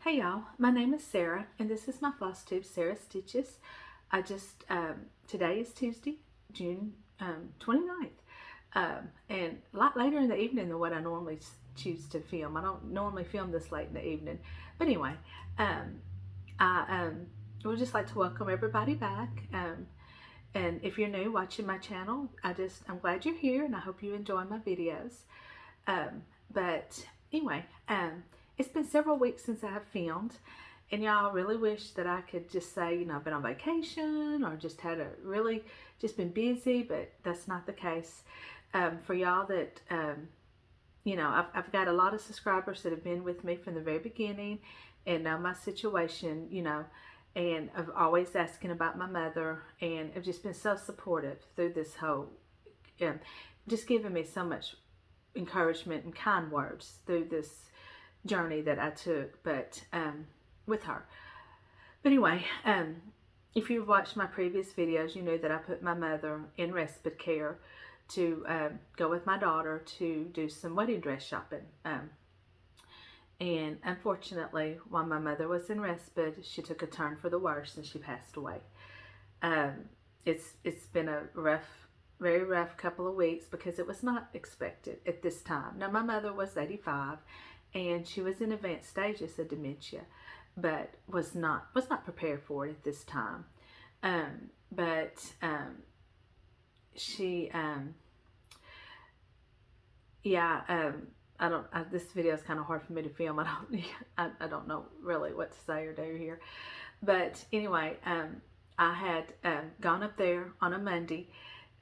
Hey y'all, my name is Sarah and this is my Flosstube, Sarah Stitches. Today is Tuesday, June 29th, and a lot later in the evening than what I normally choose to film. I don't normally film this late in the evening, but anyway, um, I would just like to welcome everybody back. And if you're new watching my channel, I'm glad you're here and I hope you enjoy my videos. But anyway, it's been several weeks since I have filmed, and y'all really wish that I could just say, I've been on vacation or just just been busy, but that's not the case. For y'all that, I've got a lot of subscribers that have been with me from the very beginning and know my situation, and I've always asking about my mother, and have just been so supportive through this whole, just giving me so much encouragement and kind words through this journey that I took, but with her. But anyway, if you've watched my previous videos, you know that I put my mother in respite care to go with my daughter to do some wedding dress shopping. And unfortunately, while my mother was in respite, she took a turn for the worse and she passed away. It's been a very rough couple of weeks because it was not expected at this time. Now, my mother was 85 and she was in advanced stages of dementia, but was not prepared for it at this time. This video is kind of hard for me to film. I don't know really what to say or do here. But anyway, I had gone up there on a Monday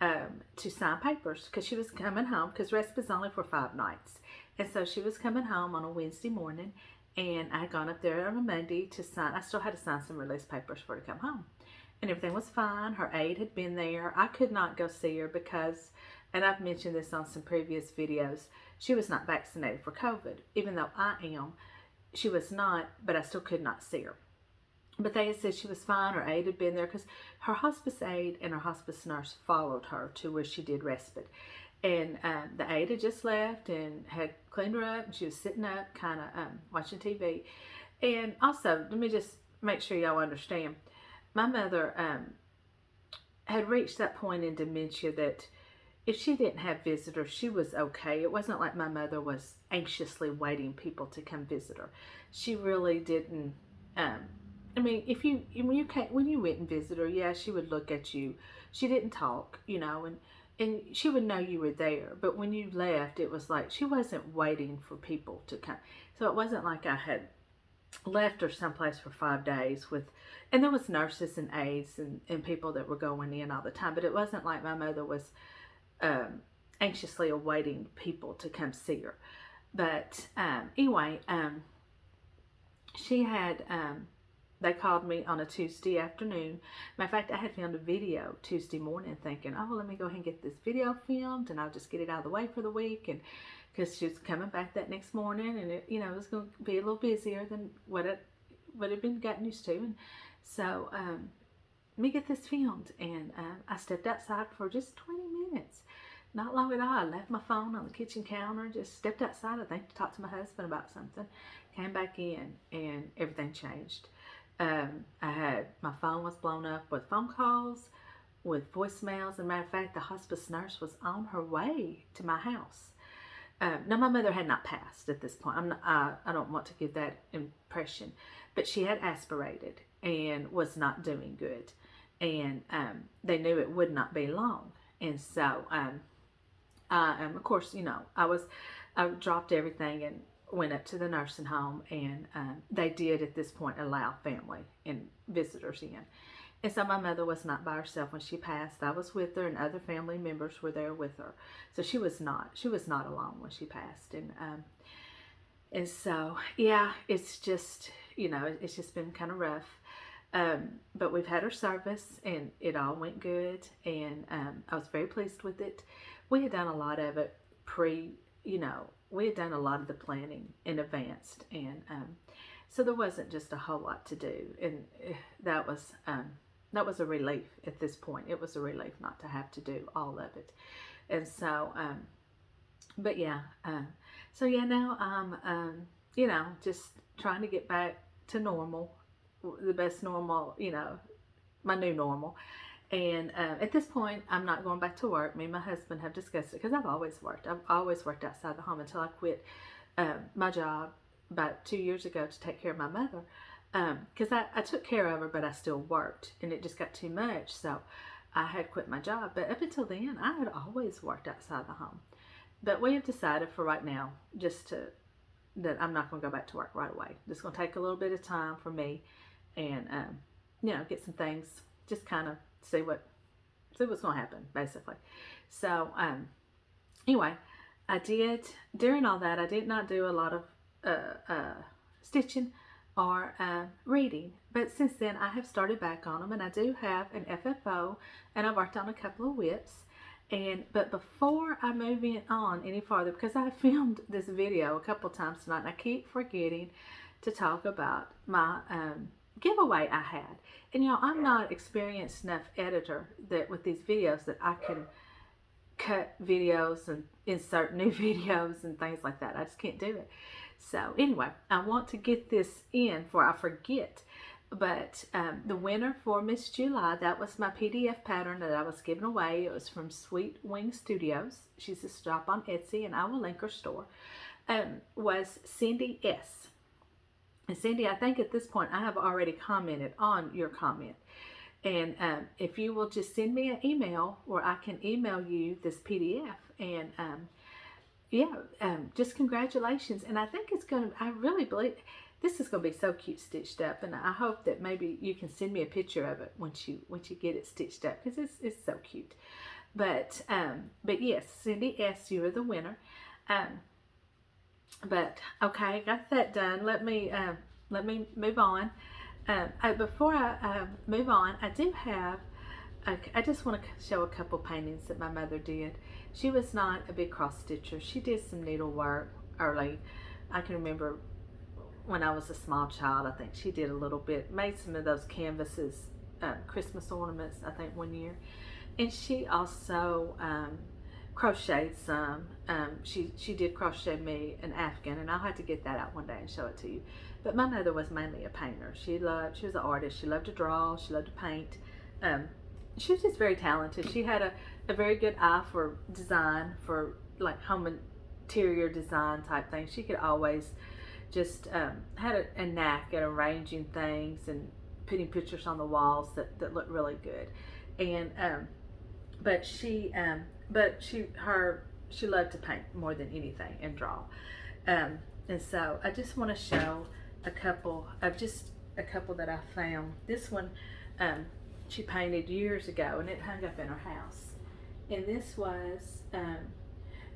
to sign papers because she was coming home, because respite is only for 5 nights. And so she was coming home on a Wednesday morning, and I had gone up there on a Monday to sign. I still had to sign some release papers for her to come home. And everything was fine. Her aide had been there. I could not go see her because, and I've mentioned this on some previous videos, she was not vaccinated for COVID. Even though I am, she was not, but I still could not see her. But they had said she was fine. Her aide had been there because her hospice aide and her hospice nurse followed her to where she did respite. And the aide had just left and had cleaned her up, and she was sitting up kind of watching TV. And also, let me just make sure y'all understand, my mother had reached that point in dementia that if she didn't have visitors, she was okay. It wasn't like my mother was anxiously waiting people to come visit her. She really didn't. When you went and visit her, yeah, she would look at you. She didn't talk, and she would know you were there. But when you left, it was like she wasn't waiting for people to come. So it wasn't like I had left her someplace for 5 days and there was nurses and aides and people that were going in all the time. But it wasn't like my mother was anxiously awaiting people to come see her. But anyway, she had... they called me on a Tuesday afternoon. Matter of fact, I had filmed a video Tuesday morning thinking, oh, let me go ahead and get this video filmed and I'll just get it out of the way for the week. And because she was coming back that next morning, and it was going to be a little busier than what had been gotten used to. And so let me get this filmed. And I stepped outside for just 20 minutes. Not long at all. I left my phone on the kitchen counter, just stepped outside, I think, to talk to my husband about something. Came back in and everything changed. My phone was blown up with phone calls, with voicemails. As a matter of fact, the hospice nurse was on her way to my house. Now, my mother had not passed at this point. I don't want to give that impression, but she had aspirated and was not doing good, and they knew it would not be long. And so, of course, I dropped everything and went up to the nursing home, and they did at this point allow family and visitors in. And so my mother was not by herself when she passed. I was with her, and other family members were there with her. So she was not alone when she passed. And so, yeah, it's just, it's just been kind of rough. But we've had her service, and it all went good, and I was very pleased with it. We had done a lot of it we had done a lot of the planning in advance, and so there wasn't just a whole lot to do, and that was a relief at this point. It was a relief not to have to do all of it. And so but yeah, so yeah, now I'm just trying to get back to normal, the best normal, my new normal. And at this point, I'm not going back to work. Me and my husband have discussed it because I've always worked. I've always worked outside the home until I quit my job about 2 years ago to take care of my mother. Because I took care of her, but I still worked, and it just got too much. So I had quit my job. But up until then, I had always worked outside the home. But we have decided for right now that I'm not going to go back to work right away. It's going to take a little bit of time for me, and get some things, just kind of see what's going to happen, basically. So anyway, during all that, I did not do a lot of stitching or reading, but since then I have started back on them, and I do have an FFO, and I've worked on a couple of whips. But before I move on any farther, because I filmed this video a couple times tonight, and I keep forgetting to talk about my giveaway I had. And I'm not experienced enough editor that with these videos that I can cut videos and insert new videos and things like that. I just can't do it. So anyway, I want to get this in before I forget. But the winner for Miss July, that was my PDF pattern that I was giving away. It was from Sweet Wing Studios. She's a shop on Etsy, and I will link her store. Was Cindy S. And Cindy, I think at this point I have already commented on your comment. And if you will just send me an email, or I can email you this PDF. And just congratulations. And I think I really believe this is going to be so cute stitched up, and I hope that maybe you can send me a picture of it once you get it stitched up, because it's so cute. But yes, Cindy S., you are the winner. But okay, got that done. Let me move on. Before I move on, I do have. I just want to show a couple paintings that my mother did. She was not a big cross stitcher. She did some needlework early. I can remember when I was a small child, I think she did a little bit, made some of those canvases, Christmas ornaments, I think one year. And she also crocheted some. She did crochet me an Afghan, and I'll have to get that out one day and show it to you. But my mother was mainly a painter. She was an artist. She loved to draw. She loved to paint. She was just very talented. She had a very good eye for design, for like home interior design type things. She could always just had a knack at arranging things and putting pictures on the walls that looked really good. And but she loved to paint more than anything and draw. And so I just want to show a couple that I found. This one she painted years ago, and it hung up in her house. And this was,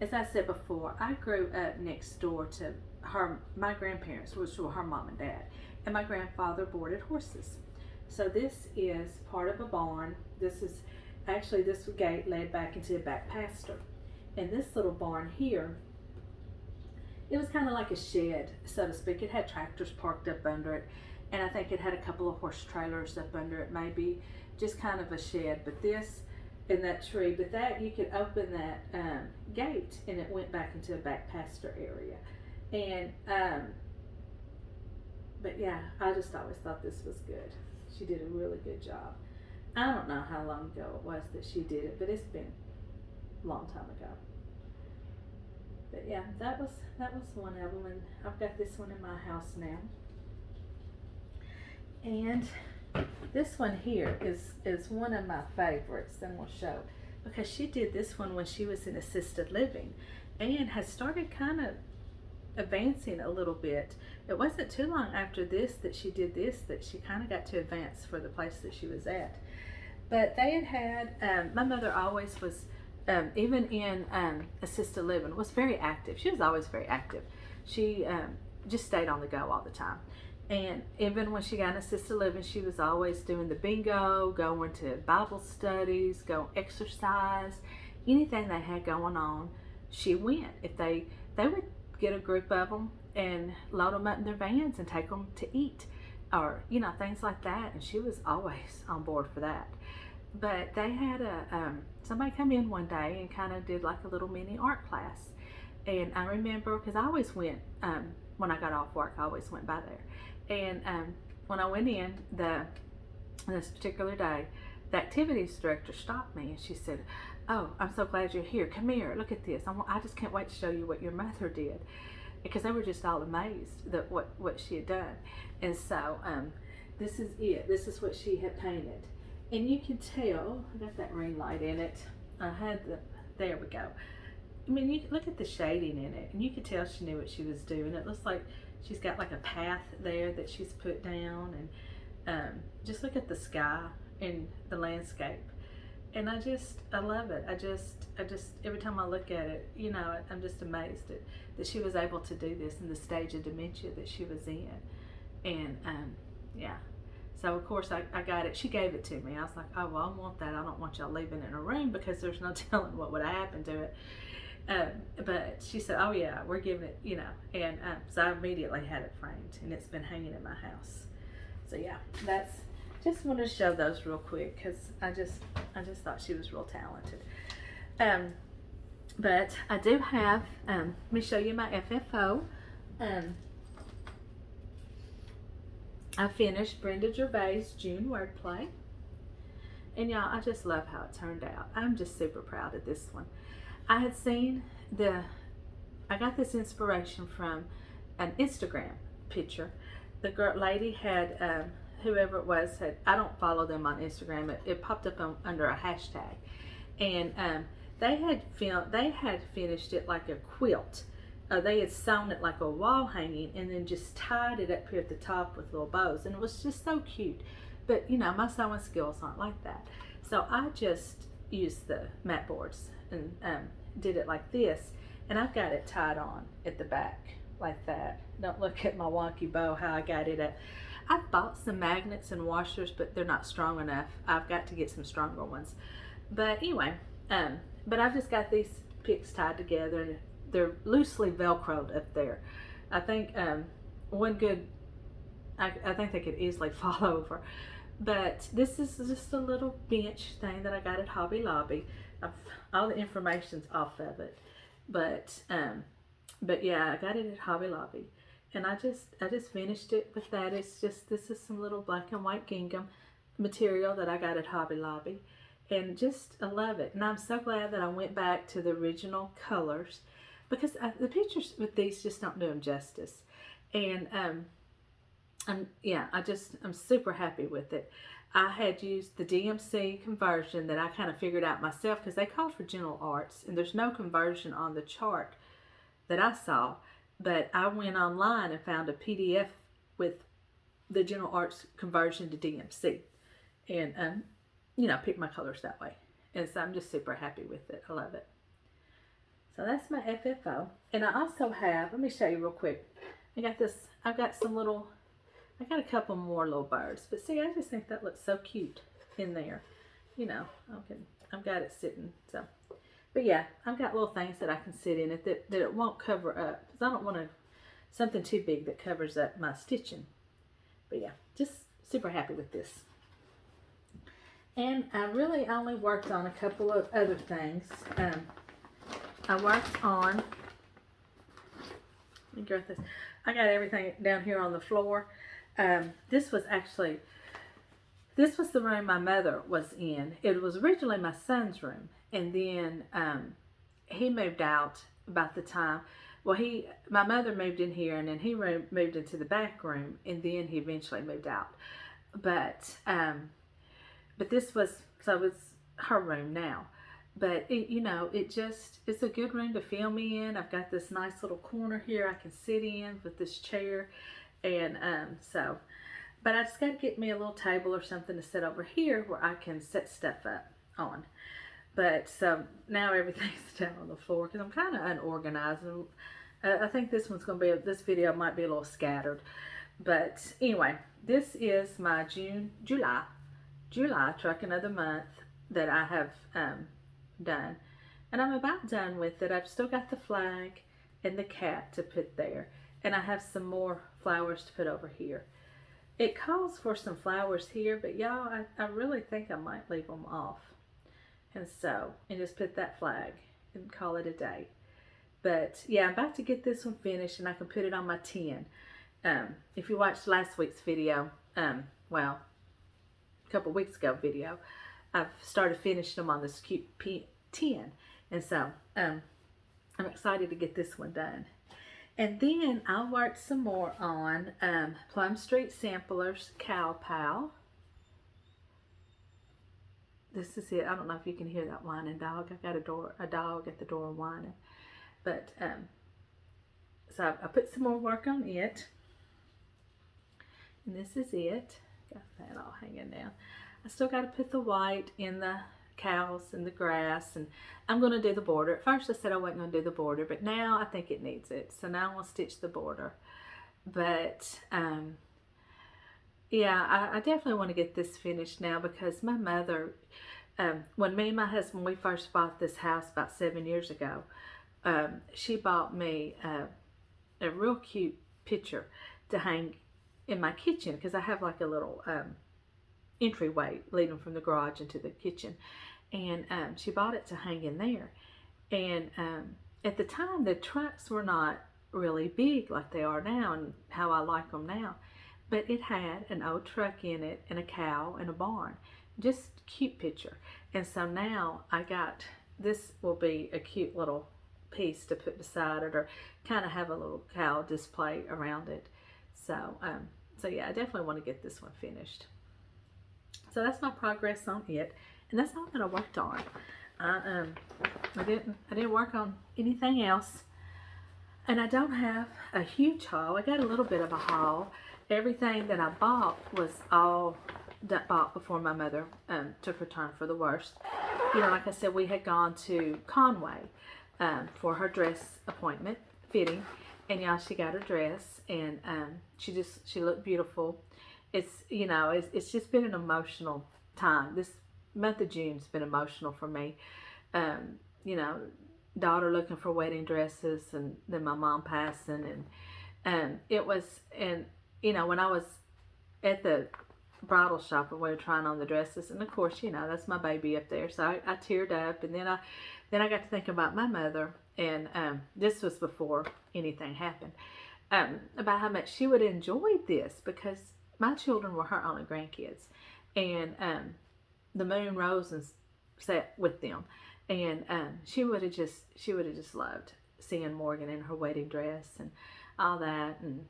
as I said before, I grew up next door to my grandparents, which were her mom and dad, and my grandfather boarded horses. So this is part of a barn. This gate led back into the back pasture. And this little barn here, it was kind of like a shed, so to speak. It had tractors parked up under it, and I think it had a couple of horse trailers up under it, maybe just kind of a shed. But this and that tree, but that you could open that gate, and it went back into a back pasture area. And but yeah, I just always thought this was good. She did a really good job. I don't know how long ago it was that she did it, but it's been a long time ago. But yeah, that was one of them, and I've got this one in my house now. And this one here is one of my favorites, and we'll show, because she did this one when she was in assisted living, and has started kind of advancing a little bit. It wasn't too long after this that she did this that she kind of got to advance for the place that she was at. But they had my mother always was, even in assisted living, was very active. She was always very active. She just stayed on the go all the time. And even when she got in assisted living, she was always doing the bingo, going to Bible studies, go exercise, anything they had going on, she went. If they would get a group of them and load them up in their vans and take them to eat, or things like that. And she was always on board for that. But they had somebody come in one day and kind of did like a little mini art class. And I remember, because I always went when I got off work, I always went by there. And when I went in this particular day, the activities director stopped me and she said, "Oh, I'm so glad you're here. Come here, look at this. I just can't wait to show you what your mother did." Because they were just all amazed that what she had done. And so this is it. This is what she had painted. And you can tell, I got that ring light in it. I had there we go. I mean, you look at the shading in it, and you could tell she knew what she was doing. It looks like she's got like a path there that she's put down, and just look at the sky and the landscape. And I love it. I just every time I look at it, you know, I'm just amazed that she was able to do this in the stage of dementia that she was in. And yeah. So of course I got it. She gave it to me. I was like, "Oh, well, I want that. I don't want y'all leaving it in a room because there's no telling what would happen to it." But she said, "Oh yeah, we're giving it, you know." And so I immediately had it framed, and it's been hanging in my house. So yeah, just wanted to show those real quick because I just thought she was real talented. But I do have, let me show you my FFO. I finished Brenda Gervais' June wordplay. And y'all, I just love how it turned out. I'm just super proud of this one. I had seen I got this inspiration from an Instagram picture. The lady had, whoever it was, I don't follow them on Instagram. It popped up under a hashtag. And they had finished it like a quilt. They had sewn it like a wall hanging and then just tied it up here at the top with little bows. And it was just so cute. But, you know, my sewing skills aren't like that. So I just used the mat boards and did it like this. And I've got it tied on at the back like that. Don't look at my wonky bow, how I got it up. I've bought some magnets and washers, but they're not strong enough. I've got to get some stronger ones. But anyway, but I've just got these picks tied together, and they're loosely Velcroed up there. I think one good, I think they could easily fall over. But this is just a little bench thing that I got at Hobby Lobby. All the information's off of it. But yeah, I got it at Hobby Lobby. And I just finished it with that. It's just, this is some little black and white gingham material that I got at Hobby Lobby. And just, I love it. And I'm so glad that I went back to the original colors because the pictures with these just don't do them justice. And I'm super happy with it. I had used the DMC conversion that I kind of figured out myself because they called for Gentle Arts and there's no conversion on the chart that I saw. But I went online and found a PDF with the Gentle Arts conversion to DMC. And, you know, pick my colors that way. And so I'm just super happy with it. I love it. So that's my FFO. And I also have, let me show you real quick. I got a couple more little birds. But see, I just think that looks so cute in there. You know, I've got it sitting. So, but yeah, I've got little things that I can sit in it that it won't cover up. Because I don't want something too big that covers up my stitching. But yeah, just super happy with this. And I really only worked on a couple of other things. I worked on, let me grab this. I got everything down here on the floor. This was the room my mother was in. It was originally my son's room. And then he moved out about the time, my mother moved in here and then he moved into the back room and then he eventually moved out. But this was, so it's her room now. But, you know, it's a good room to film me in. I've got this nice little corner here I can sit in with this chair. And but I just got to get me a little table or something to sit over here where I can set stuff up on. But so now everything's down on the floor because I'm kind of unorganized. I think this this video might be a little scattered. But anyway, this is my July trucking of the month that I have done. And I'm about done with it. I've still got the flag and the cat to put there. And I have some more flowers to put over here. It calls for some flowers here, but y'all, I really think I might leave them off. And just put that flag and call it a day. But yeah, I'm about to get this one finished and I can put it on my tin. If you watched last week's video, well, a couple weeks ago video, I've started finishing them on this cute tin. And so I'm excited to get this one done. And then I worked some more on Plum Street Samplers Cow Pal. This is it. I don't know if you can hear that whining dog. I got a dog at the door whining. But so I put some more work on it. And this is it. Got that all hanging down. I still got to put the white in the cows and the grass, and I'm going to do the border. At first I said I wasn't going to do the border, but now I think it needs it. So now I'm going to stitch the border. But yeah, I definitely want to get this finished now, because my mother, when me and my husband, we first bought this house about 7 years ago, she bought me a real cute picture to hang in my kitchen, because I have like a little entryway leading from the garage into the kitchen, and she bought it to hang in there. And at the time the trucks were not really big like they are now and how I like them now, but it had an old truck in it and a cow and a barn. Just cute picture. And so now I got, this will be a cute little piece to put beside it, or kind of have a little cow display around it. So so yeah, I definitely want to get this one finished. So that's my progress on it, and that's all that I worked on. I didn't work on anything else, and I don't have a huge haul. I got a little bit of a haul. Everything that I bought was all bought before my mother took her turn for the worst. You know, like I said, we had gone to Conway for her dress appointment fitting, and y'all, she got her dress, and she looked beautiful. It's, you know, it's just been an emotional time. This month of June's been emotional for me. You know, daughter looking for wedding dresses, and then my mom passing, and it was, and you know, when I was at the bridal shop and we were trying on the dresses, and of course, you know, that's my baby up there, so I teared up, and then I got to think about my mother, and this was before anything happened, about how much she would enjoy this, because my children were her only grandkids, and the moon rose and set with them, and she would have just loved seeing Morgan in her wedding dress and all that, and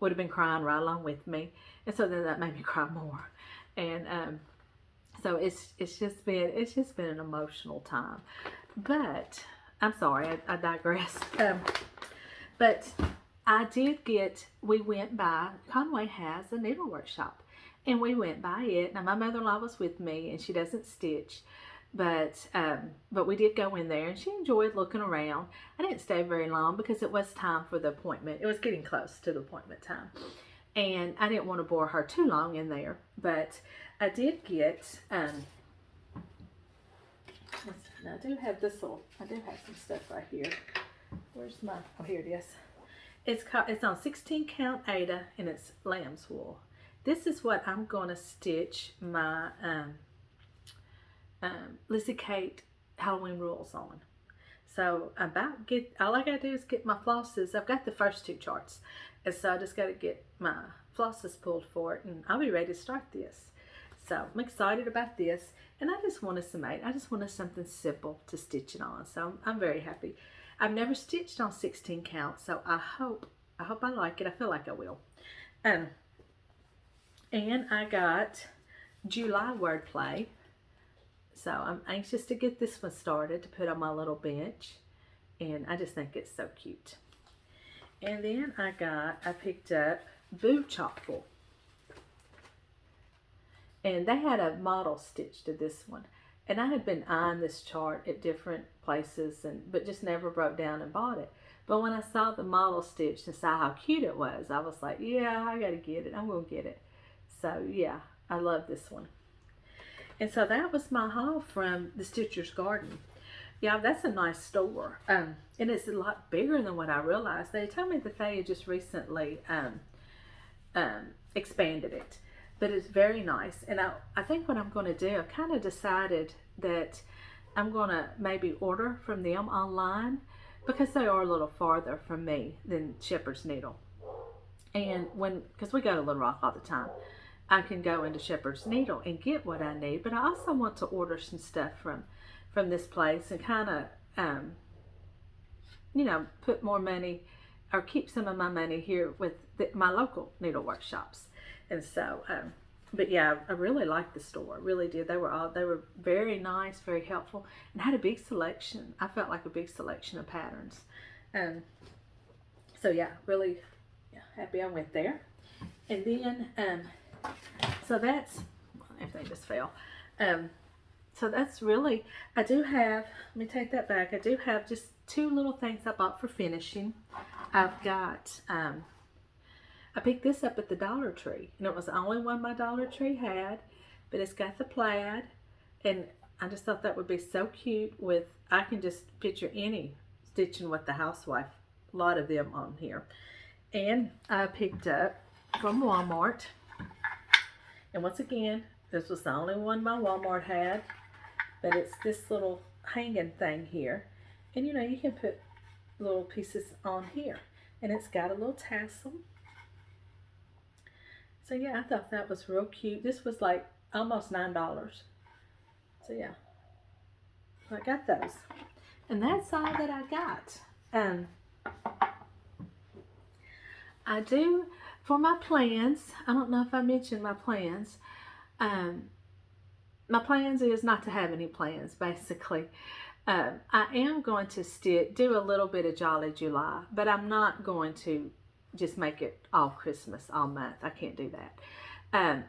would have been crying right along with me, and so then that made me cry more, and so it's just been an emotional time. But I'm sorry, I digress. But I did get, we went by, Conway has a needle workshop, and we went by it. Now my mother-in-law was with me, and she doesn't stitch, but we did go in there, and she enjoyed looking around. I didn't stay very long because it was time for the appointment. It was getting close to the appointment time, and I didn't want to bore her too long in there. But I did get, I do have some stuff right here. Where's my, oh, here it is. It's on 16 count Aida, and it's lamb's wool. This is what I'm going to stitch my Lizzie Kate Halloween rules on. So all I gotta do is get my flosses. I've got the first two charts, and so I just got to get my flosses pulled for it, and I'll be ready to start this. So I'm excited about this, and I just wanted something simple to stitch it on. So I'm very happy. I've never stitched on 16 count, so I hope I like it. I feel like I will. And I got July wordplay. So I'm anxious to get this one started to put on my little bench, and I just think it's so cute. And then I picked up Boo Chockful, and they had a model stitch to this one, and I had been eyeing this chart at different places, but just never broke down and bought it. But when I saw the model stitch and saw how cute it was, I was like, yeah, I gotta get it. I'm gonna get it. So yeah, I love this one. And so that was my haul from the Stitcher's Garden. Yeah, that's a nice store. And it's a lot bigger than what I realized. They told me that they had just recently expanded it. But it's very nice. And I think what I'm going to do, I've kind of decided that I'm going to maybe order from them online because they are a little farther from me than Shepherd's Needle. And because we go to Little Rock all the time, I can go into Shepherd's Needle and get what I need. But I also want to order some stuff from this place and kind of, put more money or keep some of my money here with my local needlework shops. And so, but yeah, I really liked the store. I really did. They were very nice, very helpful, and had a big selection. I felt like a big selection of patterns. So yeah, really happy I went there. And then, so that's, everything just fell. So that's really, I do have, let me take that back. I do have just 2 little things I bought for finishing. I've got, I picked this up at the Dollar Tree, and it was the only one my Dollar Tree had, but it's got the plaid, and I just thought that would be so cute with, I can just picture any stitching with the housewife, a lot of them on here. And I picked up from Walmart, and once again, this was the only one my Walmart had, but it's this little hanging thing here, and you can put little pieces on here, and it's got a little tassel. So yeah, I thought that was real cute. This was like almost $9. So yeah, I got those, and that's all that I got. I do, for my plans, I don't know if I mentioned my plans. My plans is not to have any plans, basically. I am going to do a little bit of Jolly July, but I'm not going to just make it all Christmas, all month. I can't do that.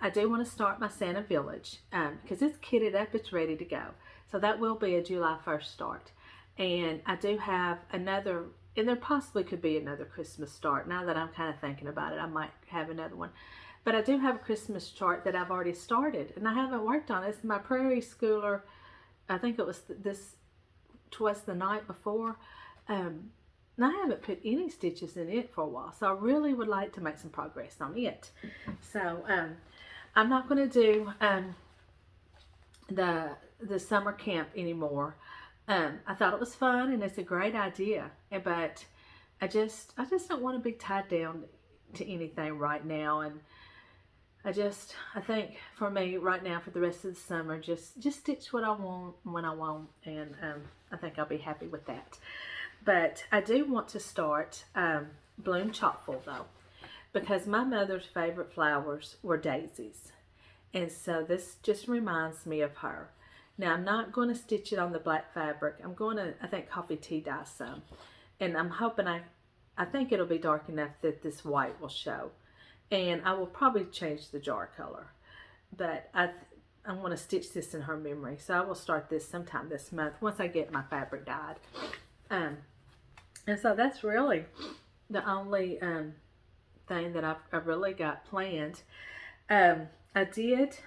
I do want to start my Santa Village because it's kitted up, it's ready to go. So that will be a July 1st start. And I do have another, and there possibly could be another Christmas start. Now that I'm kind of thinking about it, I might have another one. But I do have a Christmas chart that I've already started, and I haven't worked on it. It's my Prairie Schooler, I think it was twas the night before. And I haven't put any stitches in it for a while, so I really would like to make some progress on it. So I'm not going to do the summer camp anymore. I thought it was fun, and it's a great idea, but I just don't want to be tied down to anything right now. And I think for me right now, for the rest of the summer, just stitch what I want when I want, and I think I'll be happy with that. But I do want to start Bloom Chockfull though, because my mother's favorite flowers were daisies, and so this just reminds me of her. Now I'm not going to stitch it on the black fabric. I'm going to, I think, coffee tea dye some, and I'm hoping I think it'll be dark enough that this white will show. And I will probably change the jar color, but I want to stitch this in her memory. So I will start this sometime this month once I get my fabric dyed. And so that's really the only thing that I've really got planned. I did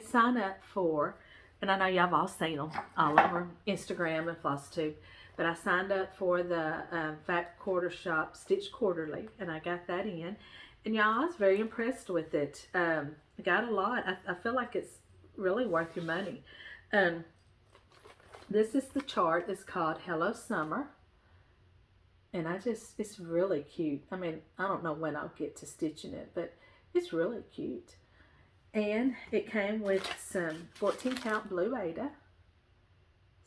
sign up for, and I know y'all have all seen them all over Instagram and Flosstube, but I signed up for the Fat Quarter Shop Stitch Quarterly, and I got that in. And y'all, I was very impressed with it. I got a lot. I feel like it's really worth your money. This is the chart. It's called Hello Summer. And it's really cute. I mean, I don't know when I'll get to stitching it, but it's really cute. And it came with some 14 count blue Aida.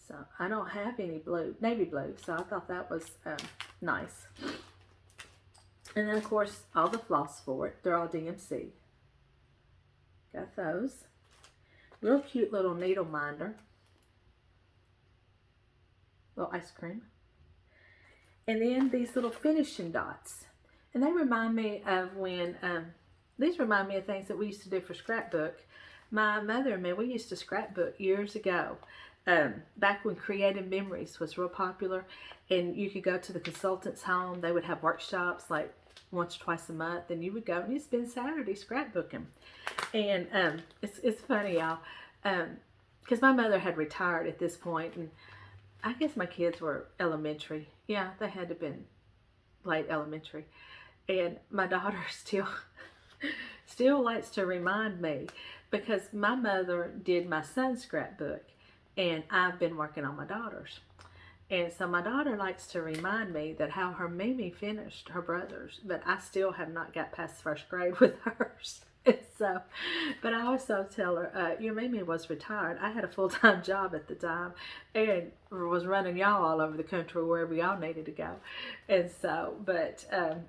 So I don't have any navy blue, so I thought that was nice. And then of course all the floss for it. They're all DMC. Got those. Real cute little needle minder. Little ice cream. And then these little finishing dots. And they remind me of when, these remind me of things that we used to do for scrapbook. My mother and me, we used to scrapbook years ago. Back when Creative Memories was real popular, and you could go to the consultant's home. They would have workshops like once or twice a month, and you would go and you'd spend Saturday scrapbooking. And it's funny, y'all, because my mother had retired at this point, and I guess my kids were elementary. Yeah, they had to have been late elementary. And my daughter still likes to remind me, because my mother did my son's scrapbook, and I've been working on my daughter's. And so my daughter likes to remind me that how her Mimi finished her brothers, but I still have not got past first grade with hers. And so, but I also tell her, your Mimi was retired. I had a full-time job at the time and was running y'all all over the country wherever y'all needed to go. And so,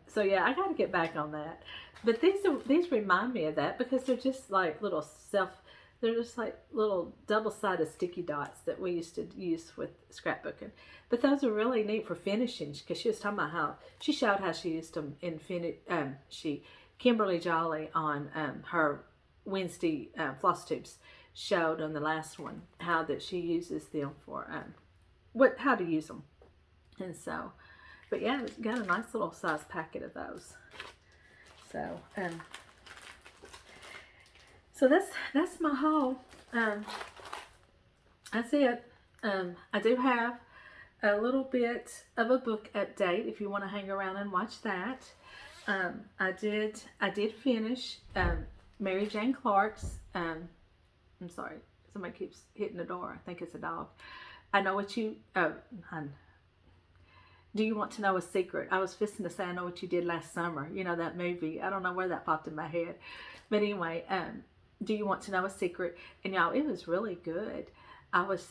so yeah, I got to get back on that. But these remind me of that because they're just like they're just like little double-sided sticky dots that we used to use with scrapbooking. But those are really neat for finishing because she was talking about how she showed how she used them in Kimberly Jolly on her Wednesday Flosstubes showed on the last one how that she uses them for how to use them. And so, but yeah, it's got a nice little size packet of those. So so that's my haul. That's it. I do have a little bit of a book update if you want to hang around and watch that. I did finish Mary Jane Clark's. I'm sorry, somebody keeps hitting the door. I think it's a dog. I know what you. Do you want to know a secret? I was fixing to say I know what you did last summer. You know that movie. I don't know where that popped in my head, but anyway, do you want to know a secret? And y'all, it was really good. I was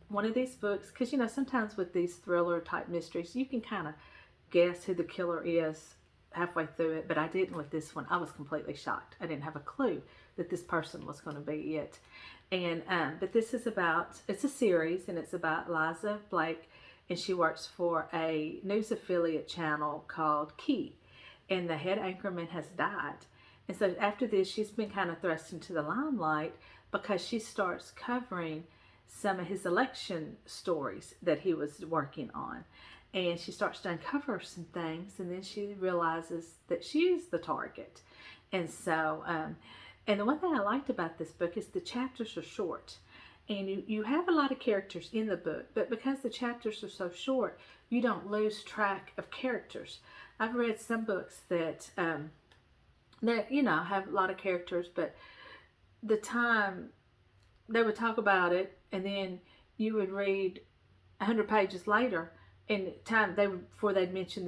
one of these books because you know sometimes with these thriller type mysteries you can kind of guess who the killer is halfway through it, but I didn't with this one. I was completely shocked. I didn't have a clue that this person was going to be it. And but this is it's a series and it's about Liza Blake, and she works for a news affiliate channel called Key, and the head anchorman has died. And so after this, she's been kind of thrust into the limelight because she starts covering some of his election stories that he was working on. And she starts to uncover some things, and then she realizes that she is the target. And so, and the one thing I liked about this book is the chapters are short. And you have a lot of characters in the book, but because the chapters are so short, you don't lose track of characters. I've read some books that, you know, have a lot of characters, but the time they would talk about it, and then you would read 100 pages later, and time before they'd mention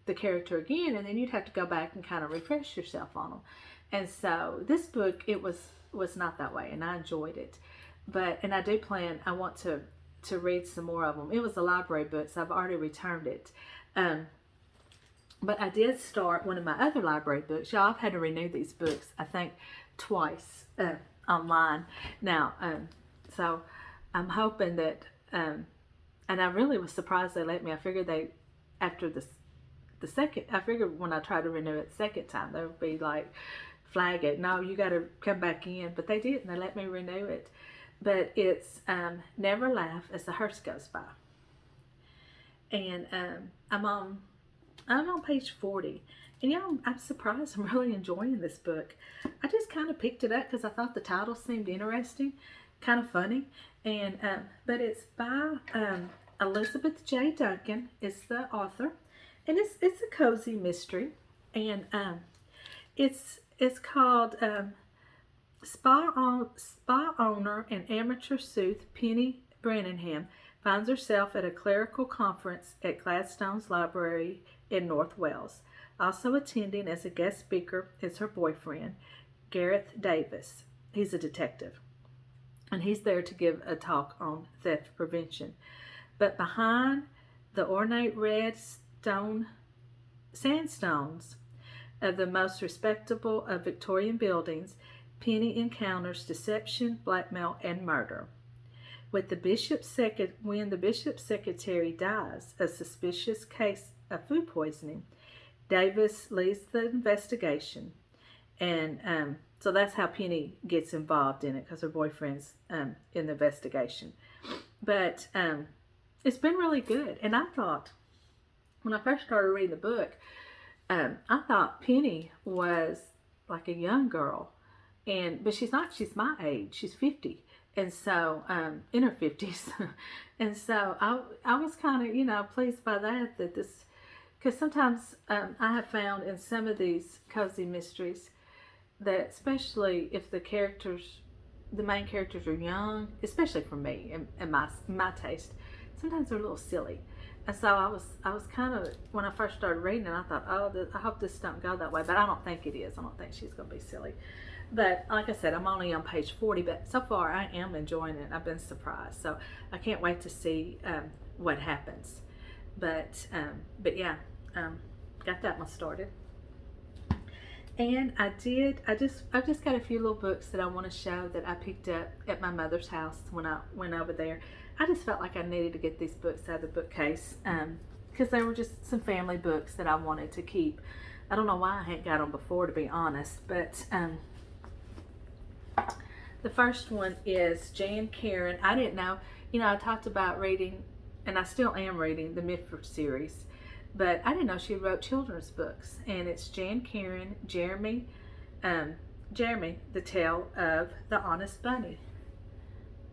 the character again, and then you'd have to go back and kind of refresh yourself on them. And so this book, it was not that way, and I enjoyed it. And I do plan, I want to read some more of them. It was a library book, so I've already returned it. But I did start one of my other library books. Y'all, I've had to renew these books, I think, twice online now. So I'm hoping that, and I really was surprised they let me. I figured after the second, I figured when I tried to renew it the second time, they would be like, flag it. No, you got to come back in. But they did, and they let me renew it. But it's Never Laugh as the Hearse Goes By. And I'm on page 40. And y'all, I'm surprised I'm really enjoying this book. I just kind of picked it up because I thought the title seemed interesting, kind of funny. And but it's by Elizabeth J. Duncan is the author. And it's a cozy mystery. And it's called Spa owner and amateur sleuth Penny Branningham finds herself at a clerical conference at Gladstone's Library in North Wales. Also attending as a guest speaker is her boyfriend, Gareth Davis. He's a detective, and he's there to give a talk on theft prevention. But behind the ornate red sandstones of the most respectable of Victorian buildings, Penny encounters deception, blackmail, and murder. When the bishop's secretary dies, a suspicious case of food poisoning, Davis leads the investigation. And so that's how Penny gets involved in it, because her boyfriend's in the investigation. But it's been really good. And I thought, when I first started reading the book, I thought Penny was like a young girl. But she's not. She's my age. She's 50. And so, in her 50s. And so I was kind of, pleased by that this, because sometimes I have found in some of these cozy mysteries that, especially if the main characters are young, especially for me and my taste, sometimes they're a little silly. And so I was kind of, when I first started reading it, I thought, oh, I hope this don't go that way. But I don't think it is. I don't think she's going to be silly. But like I said, I'm only on page 40, but so far I am enjoying it. I've been surprised. So I can't wait to see what happens. But yeah, got that one started. And I've just got a few little books that I want to show that I picked up at my mother's house when I went over there. I just felt like I needed to get these books out of the bookcase because they were just some family books that I wanted to keep. I don't know why I hadn't got them before, to be honest, but the first one is Jan Karen. I didn't know, I talked about reading, and I still am reading the Mitford series, but I didn't know she wrote children's books. And it's Jan Karen, Jeremy, The Tale of the Honest Bunny.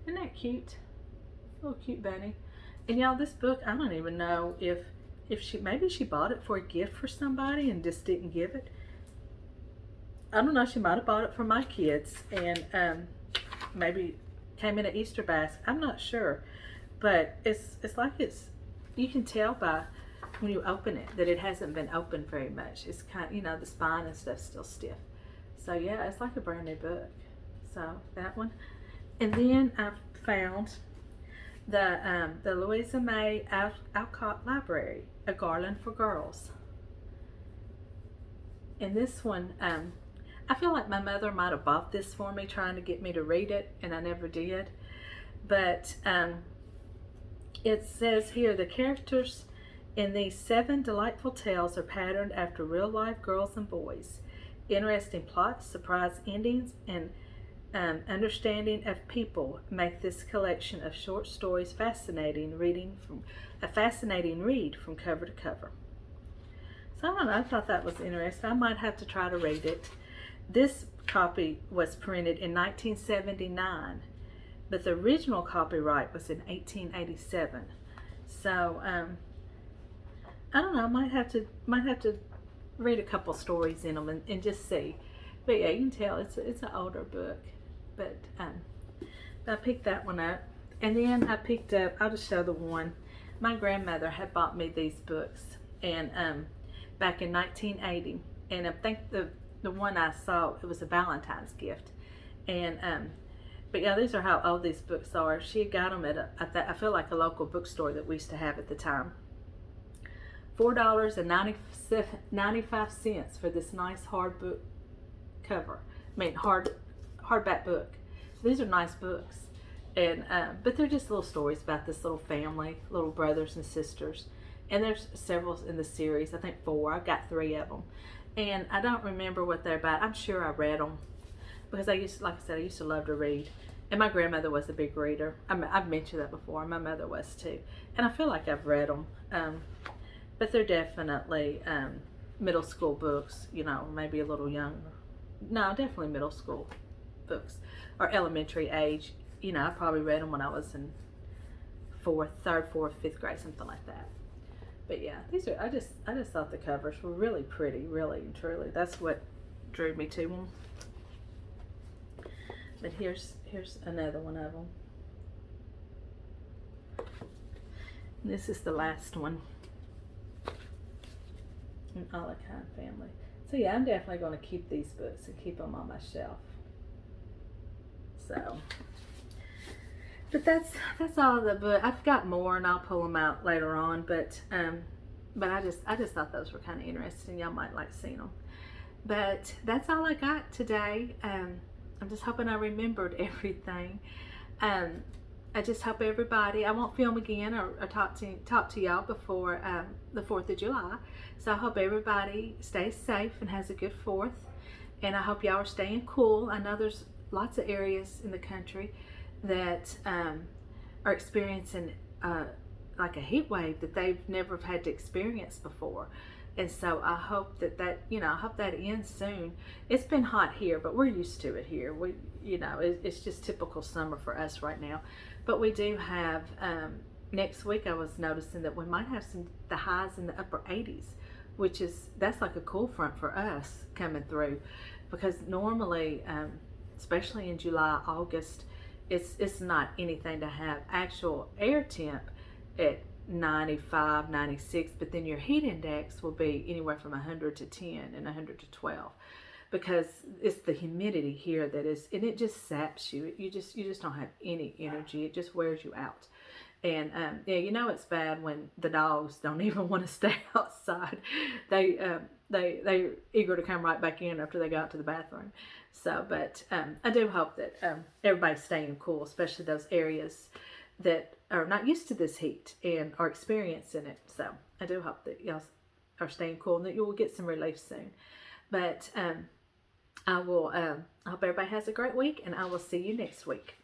Isn't that cute? Little cute bunny. And y'all, this book, I don't even know if maybe she bought it for a gift for somebody and just didn't give it. I don't know, she might have bought it for my kids and maybe came in an Easter basket. I'm not sure. But it's like you can tell by when you open it that it hasn't been opened very much. It's kind of, the spine and stuff's still stiff. So yeah, it's like a brand new book. So that one. And then I found the Louisa May Alcott Library, A Garland for Girls. And this one, I feel like my mother might have bought this for me, trying to get me to read it, and I never did. But it says here, the characters in these 7 delightful tales are patterned after real-life girls and boys. Interesting plots, surprise endings, and understanding of people make this collection of short stories a fascinating read from cover to cover. So I don't know, I thought that was interesting. I might have to try to read it. This copy was printed in 1979, but the original copyright was in 1887. So I don't know, I might have to read a couple stories in them and just see. But yeah, you can tell it's an older book. But I picked that one up. And then I picked up, I'll just show the one. My grandmother had bought me these books and back in 1980. And I think the one I saw, it was a Valentine's gift. And but yeah, these are how old these books are. She had got them at I feel like a local bookstore that we used to have at the time. $4.95 for this nice hardback cover. Hardback book. These are nice books, and but they're just little stories about this little family, little brothers and sisters. And there's several in the series. I think 4. I've got 3 of them, and I don't remember what they're about. I'm sure I read them because I used to love to read. And my grandmother was a big reader. I've mentioned that before. My mother was too, and I feel like I've read them. But they're definitely middle school books. Maybe a little younger. No, definitely middle school books or elementary age. I probably read them when I was in 3rd, 4th, 5th grade, something like that. But yeah, these are, I just thought the covers were really pretty, really and truly. That's what drew me to them. But here's another one of them. And this is the last one. An a la kind family. So yeah, I'm definitely going to keep these books and keep them on my shelf. So, but that's all the book. I've got more, and I'll pull them out later on. But I just thought those were kind of interesting. Y'all might like seeing them. But that's all I got today. I'm just hoping I remembered everything. I just hope everybody, I won't film again or talk to y'all before the 4th of July. So I hope everybody stays safe and has a good 4th. And I hope y'all are staying cool. I know there's lots of areas in the country that are experiencing like a heat wave that they've never had to experience before. And so I hope that ends soon. It's been hot here, but we're used to it here. It's just typical summer for us right now. But we do have, next week I was noticing that we might have the highs in the upper 80s, that's like a cool front for us coming through. Because normally, especially in July, August, it's not anything to have actual air temp at 95, 96, but then your heat index will be anywhere from 100 to 10 and 100 to 12, because it's the humidity here that is, and it just saps you. You just don't have any energy. It just wears you out. And yeah, you know it's bad when the dogs don't even want to stay outside. They're eager to come right back in after they got to the bathroom. So, but I do hope that everybody's staying cool, especially those areas that are not used to this heat and are experiencing it. So I do hope that y'all are staying cool and that you will get some relief soon. But I hope everybody has a great week, and I will see you next week.